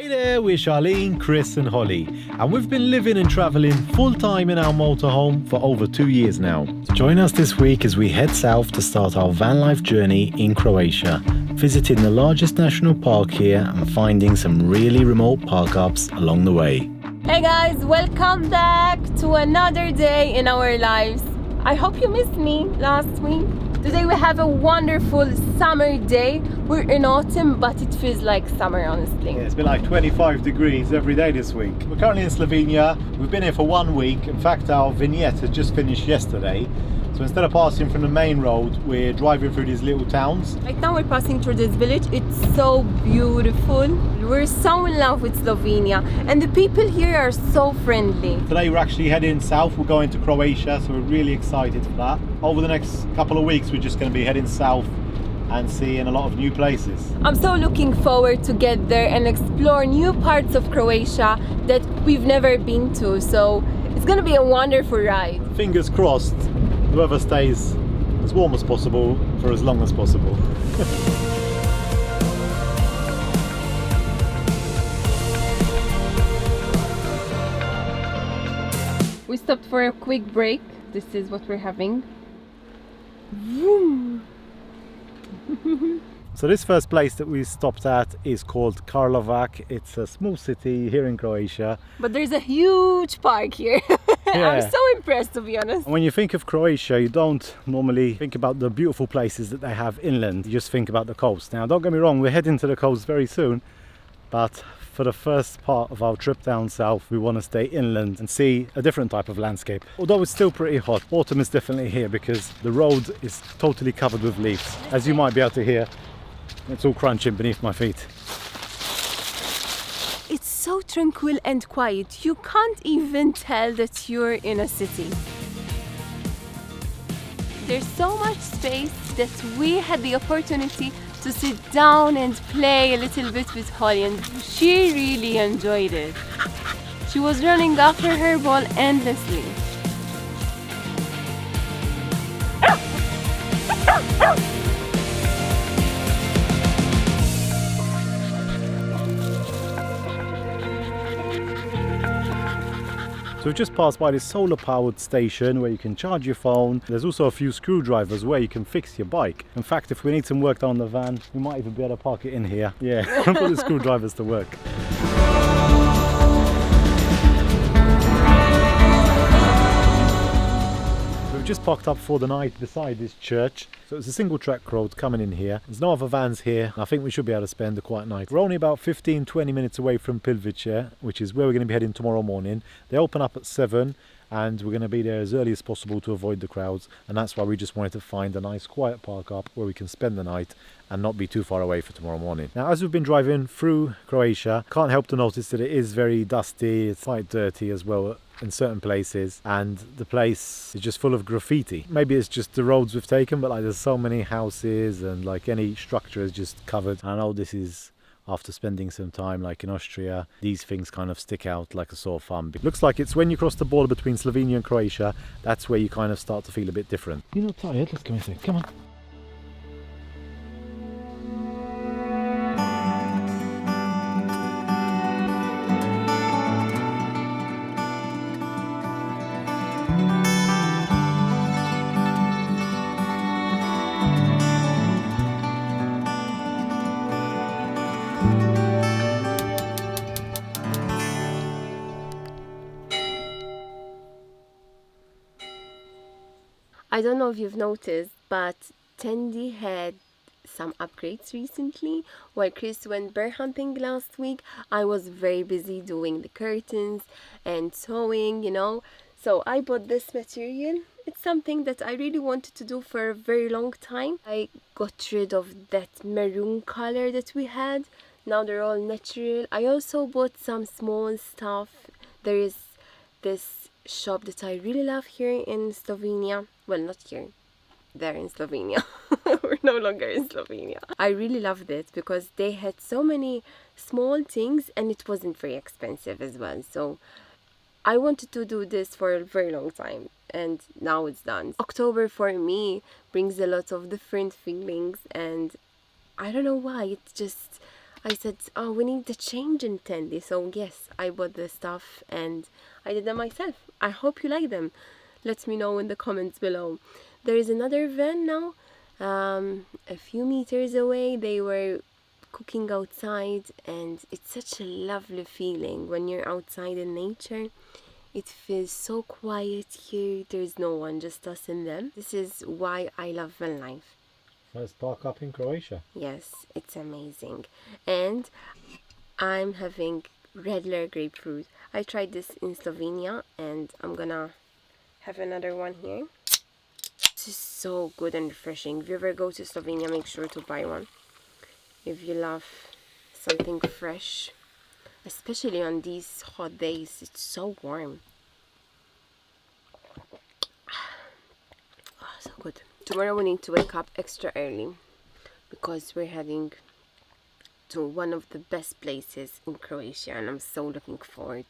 There, we're Charlene, Chris and Holly, and we've been living and travelling full-time in our motorhome for over 2 years now. Join us this week as we head south to start our van life journey in Croatia, visiting the largest national park here and finding some really remote park-ups along the way. Hey guys, welcome back to another day in our lives. I hope you missed me last week. Today we have a wonderful summer day. We're in autumn, but it feels like summer, honestly. Yeah, it's been like 25 degrees every day this week. We're currently in Slovenia. We've been here for 1 week. In fact, our vignette has just finished yesterday. So instead of passing from the main road, we're driving through these little towns. Right now we're passing through this village. It's so beautiful. We're so in love with Slovenia, and the people here are so friendly. Today we're actually heading south. We're going to Croatia, so we're really excited for that. Over the next couple of weeks, we're just going to be heading south and seeing a lot of new places. I'm so looking forward to get there and explore new parts of Croatia that we've never been to. So it's going to be a wonderful ride. Fingers crossed, the weather stays as warm as possible for as long as possible. We stopped for a quick break. This is what we're having. Vroom. So this first place that we stopped at is called Karlovac. It's a small city here in Croatia. But there's a huge park here. Yeah. I'm so impressed, to be honest. And when you think of Croatia, you don't normally think about the beautiful places that they have inland. You just think about the coast. Now, don't get me wrong, we're heading to the coast very soon, but for the first part of our trip down south, we want to stay inland and see a different type of landscape. Although it's still pretty hot, autumn is definitely here because the road is totally covered with leaves. As you might be able to hear, it's all crunching beneath my feet. It's so tranquil and quiet. You can't even tell that you're in a city. There's so much space that we had the opportunity to sit down and play a little bit with Holly, and she really enjoyed it. She was running after her ball endlessly. So we've just passed by this solar powered station where you can charge your phone. There's also a few screwdrivers where you can fix your bike. In fact, if we need some work done on the van, we might even be able to park it in here. Yeah, put the screwdrivers to work. We've just parked up for the night beside this church. So it's a single track road coming in here. There's no other vans here. I think we should be able to spend a quiet night. We're only about 15-20 minutes away from Plitvice, which is where we're going to be heading tomorrow morning. They open up at 7 and we're going to be there as early as possible to avoid the crowds, and that's why we just wanted to find a nice quiet park up where we can spend the night and not be too far away for tomorrow morning. Now, as we've been driving through Croatia, can't help to notice that it is very dusty. It's quite dirty as well in certain places, and the place is just full of graffiti. Maybe it's just the roads we've taken, but like there's so many houses and like any structure is just covered. I know this is after spending some time like in Austria. These things kind of stick out like a sore thumb. It looks like it's when you cross the border between Slovenia and Croatia, that's where you kind of start to feel a bit different. You're not tired? Let's go inside. Come on. I don't know if you've noticed, but Tandy had some upgrades recently. While Chris went bear hunting last week, I was very busy doing the curtains and sewing, you know. So I bought this material. It's something that I really wanted to do for a very long time. I got rid of that maroon color that we had. Now they're all natural. I also bought some small stuff. There is this shop that I really love here in Slovenia. Well, not here. There in Slovenia. We're no longer in Slovenia. I really loved it because they had so many small things and it wasn't very expensive as well. So I wanted to do this for a very long time and now it's done. October for me brings a lot of different feelings and I don't know why. It's just, I said, oh, we need the change in Tandy. So yes, I bought the stuff and I did them myself. I hope you like them. Let me know in the comments below. There is another van now, a few meters away. They were cooking outside, and it's such a lovely feeling when you're outside in nature. It feels so quiet here. There's no one, just us and them. This is why I love van life. First park up in Croatia. Yes, it's amazing. And I'm having regular grapefruit. I tried this in Slovenia and I'm gonna have another one here. This is so good and refreshing. If you ever go to Slovenia, make sure to buy one. If you love something fresh, especially on these hot days, it's so warm. Oh, so good. Tomorrow we need to wake up extra early because we're heading to one of the best places in Croatia, and I'm so looking forward.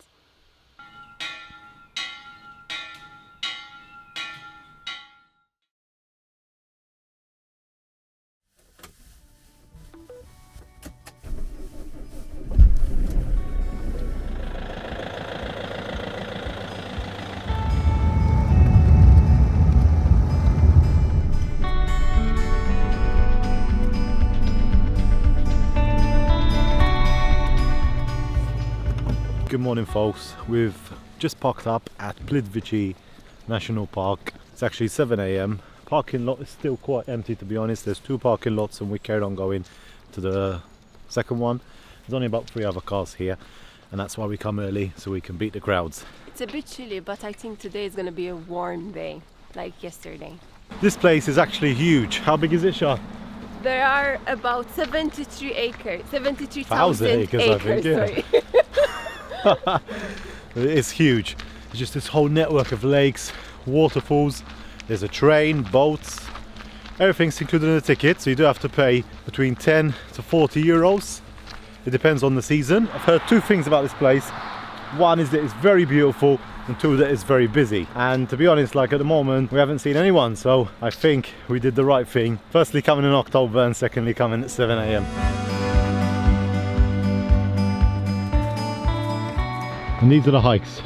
Good morning folks, we've just parked up at Plitvice National Park. It's actually 7 AM. Parking lot is still quite empty, to be honest. There's 2 parking lots and we carried on going to the second one. There's only about 3 other cars here, and that's why we come early, so we can beat the crowds. It's a bit chilly, but I think today is gonna be a warm day, like yesterday. This place is actually huge. How big is it, Shah? There are about 73 acres, 1,000 73,000 acres, I think, yeah. sorry. It's huge. It's just this whole network of lakes, waterfalls. There's a train, boats, everything's included in the ticket, so you do have to pay between 10 to 40 euros. It depends on the season. I've heard 2 things about this place. One is that it's very beautiful, and 2 that it's very busy. And to be honest, like at the moment we haven't seen anyone, so I think we did the right thing. Firstly coming in October, and secondly coming at 7 AM. And these are the hikes.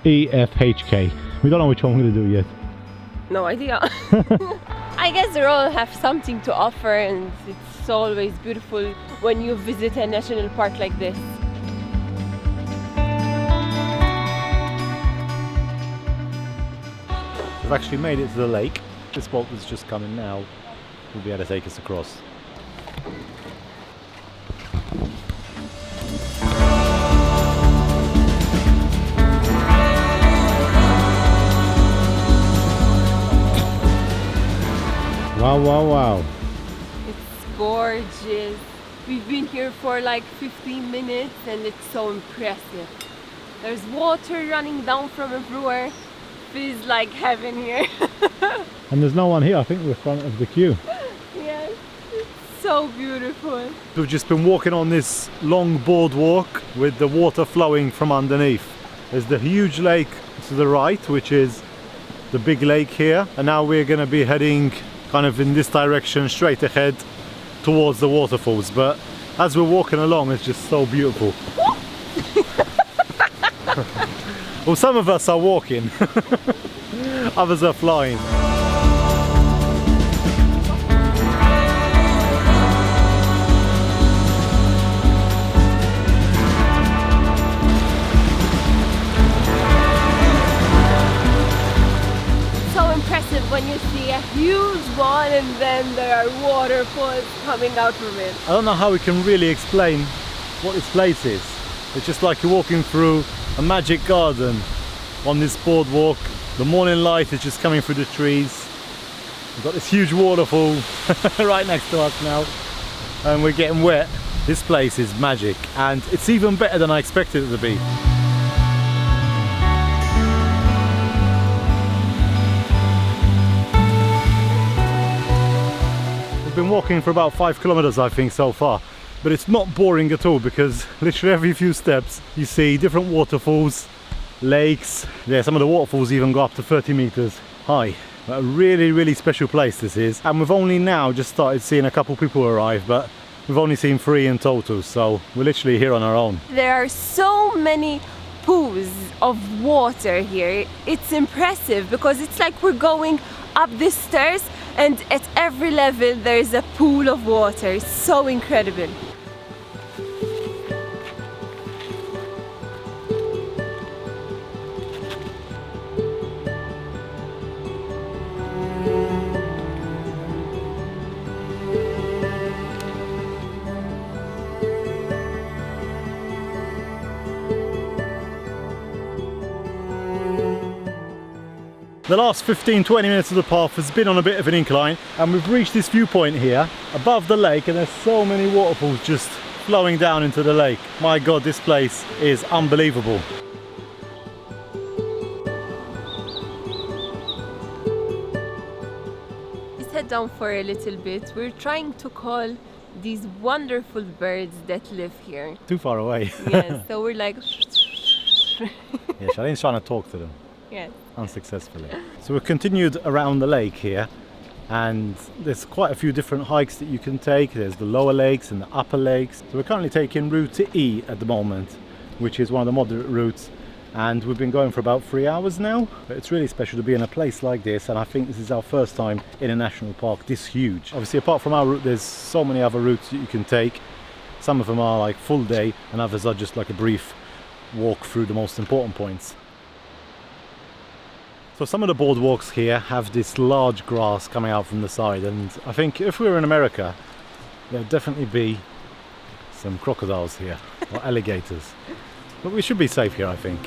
E, F, H, K. We don't know which one we're going to do yet. No idea. I guess they all have something to offer, and it's always beautiful when you visit a national park like this. We've actually made it to the lake. This boat that's just coming now will be able to take us across. Wow, wow, wow. It's gorgeous. We've been here for like 15 minutes and it's so impressive. There's water running down from everywhere. Feels like heaven here. And there's no one here. I think we're front of the queue. Yes, it's so beautiful. We've just been walking on this long boardwalk with the water flowing from underneath. There's the huge lake to the right, which is the big lake here. And now we're going to be heading kind of in this direction straight ahead towards the waterfalls, but as we're walking along it's just so beautiful. Well, some of us are walking, others are flying. When you see a huge one and then there are waterfalls coming out from it. I don't know how we can really explain what this place is. It's just like you're walking through a magic garden on this boardwalk. The morning light is just coming through the trees. We've got this huge waterfall right next to us now, and we're getting wet. This place is magic, and it's even better than I expected it to be. Been walking for about 5 kilometers I think so far, but it's not boring at all because literally every few steps you see different waterfalls, lakes. Yeah, some of the waterfalls even go up to 30 meters high. A really special place this is, and we've only now just started seeing a couple people arrive, but we've only seen 3 in total, so we're literally here on our own. There are so many pools of water here. It's impressive because it's like we're going up the stairs and at every level there's a pool of water. It's so incredible. The last 15-20 minutes of the path has been on a bit of an incline, and we've reached this viewpoint here above the lake, and there's so many waterfalls just flowing down into the lake. My God, this place is unbelievable. Let's head down for a little bit. We're trying to call these wonderful birds that live here. Too far away. Yes, so we're like... Yeah, Charlene's trying to talk to them. Yes. Unsuccessfully. So we've continued around the lake here, and there's quite a few different hikes that you can take. There's the lower lakes and the upper lakes. So we're currently taking route E at the moment, which is one of the moderate routes, and we've been going for about 3 hours now. But it's really special to be in a place like this, and I think this is our first time in a national park this huge. Obviously, apart from our route, there's so many other routes that you can take. Some of them are like full day, and others are just like a brief walk through the most important points. So some of the boardwalks here have this large grass coming out from the side, and I think if we were in America, there'd definitely be some crocodiles here, or alligators. But we should be safe here, I think.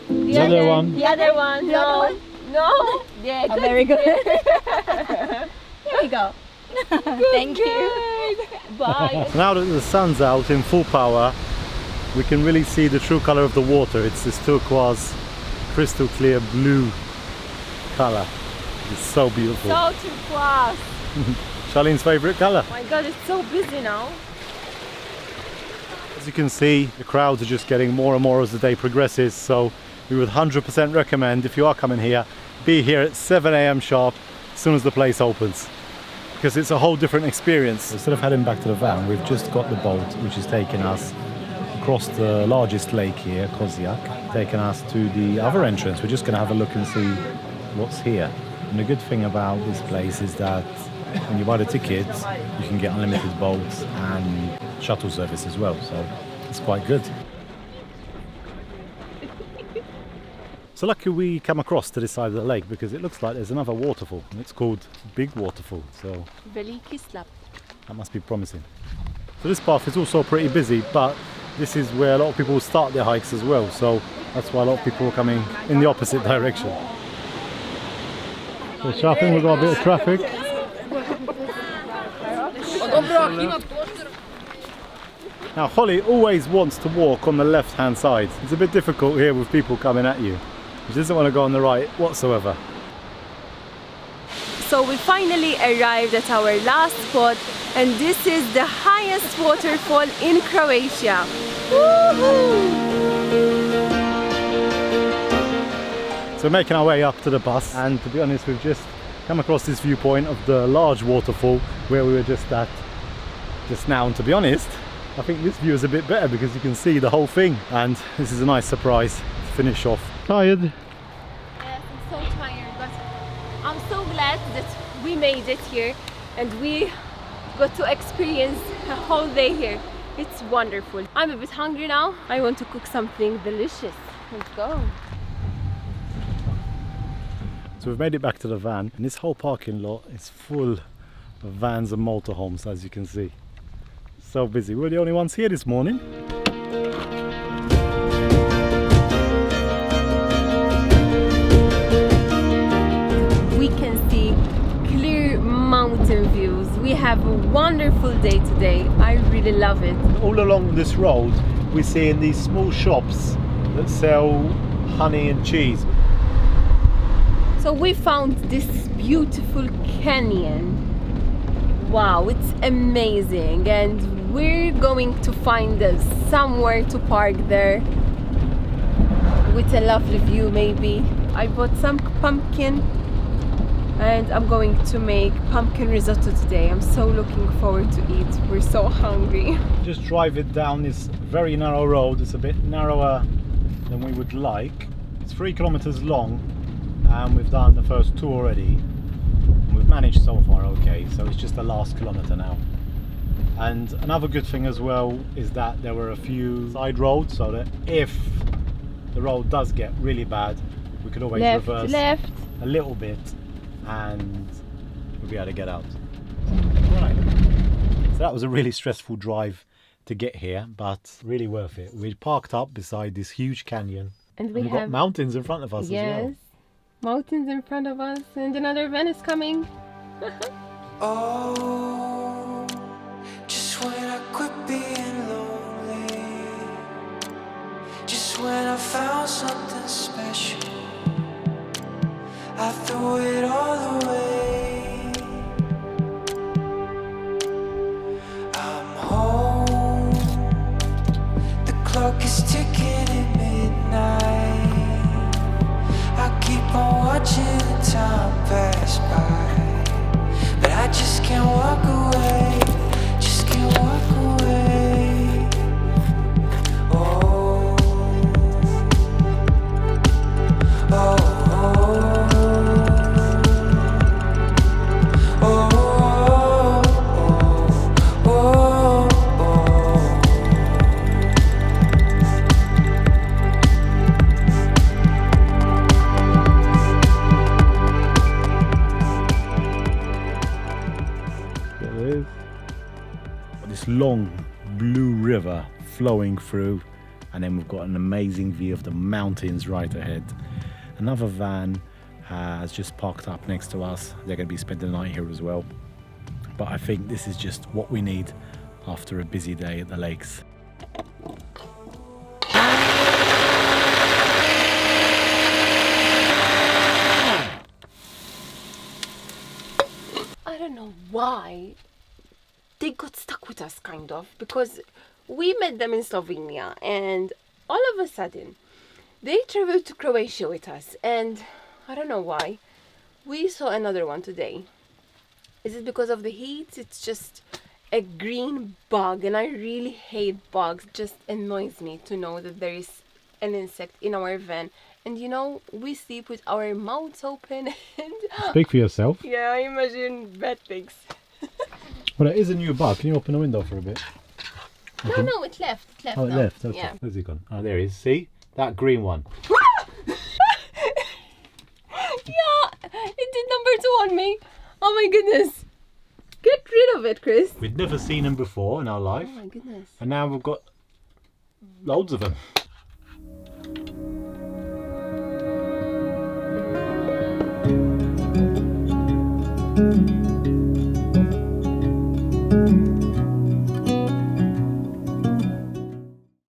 The other one. The other one. No. No. Yeah, good. Very good. Here we go. Thank you. Bye. So now that the sun's out in full power, we can really see the true color of the water. It's this turquoise, crystal clear blue color. It's so beautiful. So turquoise. Charlene's favorite color. Oh my God, it's so busy now. As you can see, the crowds are just getting more and more as the day progresses, so we would 100% recommend, if you are coming here, be here at 7 AM sharp as soon as the place opens, because it's a whole different experience. Instead of heading back to the van, we've just got the boat which is taking us across the largest lake here, Koziak, taking us to the other entrance. We're just going to have a look and see what's here. And the good thing about this place is that when you buy the tickets, you can get unlimited boats and shuttle service as well, so it's quite good. So lucky we come across to this side of the lake, because it looks like there's another waterfall, and it's called Big Waterfall, so that must be promising. So this path is also pretty busy, but this is where a lot of people start their hikes as well, so that's why a lot of people are coming in the opposite direction. So shopping, we've got a bit of traffic. Now Holly always wants to walk on the left hand side. It's a bit difficult here with people coming at you. She doesn't want to go on the right whatsoever. So we finally arrived at our last spot, and this is the highest waterfall in Croatia. Woohoo! So we're making our way up to the bus, and to be honest, we've just come across this viewpoint of the large waterfall where we were just at just now, and to be honest, I think this view is a bit better because you can see the whole thing, and this is a nice surprise to finish off. Tired? Yes, I'm so tired, but I'm so glad that we made it here and we got to experience a whole day here. It's wonderful. I'm a bit hungry now. I want to cook something delicious. Let's go. So we've made it back to the van, and this whole parking lot is full of vans and motorhomes, as you can see. So busy. We're the only ones here this morning. We can see clear mountain views. We have a wonderful day today. I really love it. All along this road, we're seeing these small shops that sell honey and cheese. So we found this beautiful canyon. Wow, it's amazing, and we're going to find somewhere to park there with a lovely view maybe. I bought some pumpkin and I'm going to make pumpkin risotto today. I'm so looking forward to eat. We're so hungry. Just drive it down this very narrow road. It's a bit narrower than we would like. It's 3 kilometers long and we've done the first 2 already. We've managed so far okay, so it's just the last kilometer now. And another good thing as well is that there were a few side roads, so that if the road does get really bad, we could always reverse a little bit and we'll be able to get out. Right, so that was a really stressful drive to get here, but really worth it. We parked up beside this huge canyon and we've got mountains in front of us as well. Mountains in front of us, and another van is coming. Oh, just when I quit being lonely, just when I found something special, I threw it all away. I'm home, the clock is ticking at midnight. I keep on watching the time pass by, but I just can't walk away, just can't walk away. Oh, oh, oh, oh, oh, oh, oh. This long blue river flowing through, and then we've got an amazing view of the mountains right ahead. Another van has just parked up next to us. They're going to be spending the night here as well, but I think this is just what we need after a busy day at the lakes. I don't know why they got stuck with us, kind of, because we met them in Slovenia and all of a sudden they traveled to Croatia with us, and I don't know why. We saw another one today. Is it because of the heat? It's just a green bug, and I really hate bugs. It just annoys me to know that there is an insect in our van. And you know, we sleep with our mouths open and Speak for yourself. yeah, I imagine bad things. Well, it is a new bug. Can you open the window for a bit? No, it left. It left. Oh, it now. left. Okay. Yeah. Where's he gone? Oh, there he is. See? That green one. Yeah, it did number 2 on me. Oh my goodness. Get rid of it, Chris. We'd never seen him before in our life. Oh my goodness. And now we've got loads of them.